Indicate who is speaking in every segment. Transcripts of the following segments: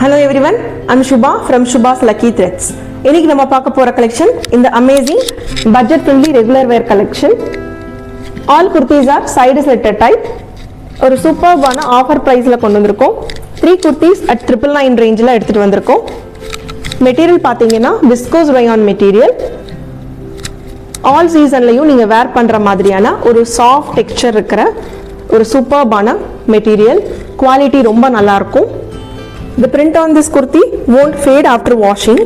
Speaker 1: Hello everyone, I'm Shubha from Shubha's Lucky Threads. இன்னைக்கு நம்ம பார்க்க போற கலெக்ஷன் இந்த amazing budget friendly regular where collection. All kurtis are side slit type. ஒரு சூப்பர்பான ஆஃபர் பிரைஸ்ல கொண்டு வந்திருக்கோம். 3 kurtis at 999 ரேஞ்சில எடுத்துட்டு வந்திருக்கோம். மெட்டீரியல் பாத்தீங்கன்னா viscose rayon மெட்டீரியல். ஆல் சீசன்லயும் நீங்க வேர் பண்ற மாதிரியான ஒரு சாஃப்ட் டெக்ஸ்சர் இருக்கிற ஒரு சூப்பர்பான மெட்டீரியல். குவாலிட்டி ரொம்ப நல்லா இருக்கும். The print on this kurti won't fade after washing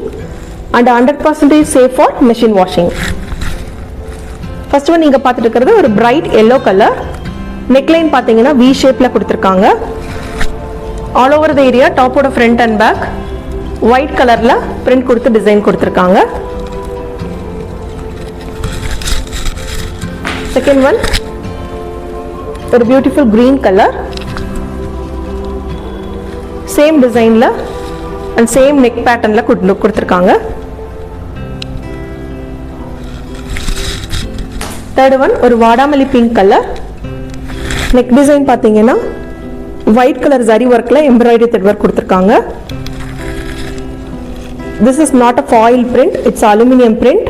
Speaker 1: and 100% safe for machine washing. First one நீங்க பார்த்துட்டு இருக்கிறது ஒரு bright yellow color. Neckline பாத்தீங்கன்னா V shapeல கொடுத்திருக்காங்க. All over the area top ஓட front and back white colorல print கொடுத்து design கொடுத்திருக்காங்க. Second one ஒரு beautiful green color. Same designல and same neck patternல கொடுத்திருக்காங்க. Third one ஒரு வாடாமல்லி pink color. Neck design பாத்தீங்கன்னா white color zari workல embroidery thread work கொடுத்திருக்காங்க. This is not a foil print, it's aluminum print.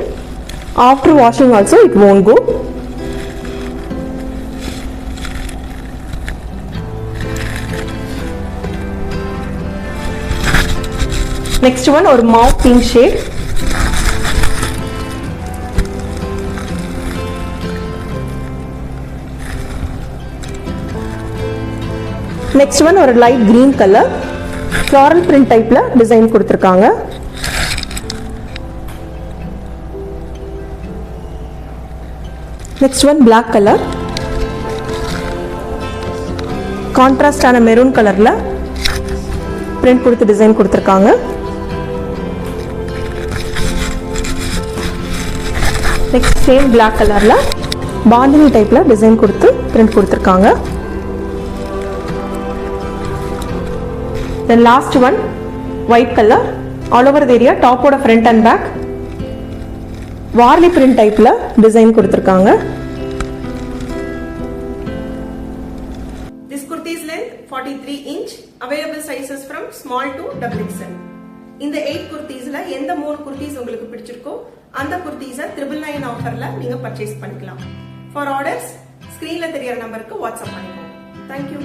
Speaker 1: After washing also it won't go. Next one ஒரு mauve pink shade. Next one ஒரு light green color. Floral print typeல design கொடுத்திருக்காங்க. Next one black color. Contrast ஆன maroon colorல print கொடுத்து design கொடுத்திருக்காங்க. Next same black colorல பாந்தினி டைப்ல டிசைன் கொடுத்து print கொடுத்திருக்காங்க. Then last one white color all over the area top ஓட front and back Warli print டைப்ல டிசைன் கொடுத்திருக்காங்க. This kurti is length 43 inch, available sizes from small to XXL. இந்த 8 kurtisல எந்த 3 kurtis உங்களுக்கு பிடிச்சிருக்கோ அந்த kurtis 999 ஆஃபர்ல நீங்க பர்ச்சேஸ் பண்ணிக்கலாம். For orders ஸ்கிரீன்ல தெரியற நம்பருக்கு வாட்ஸ்அப் பண்ணிக்கோங்க. Thank you.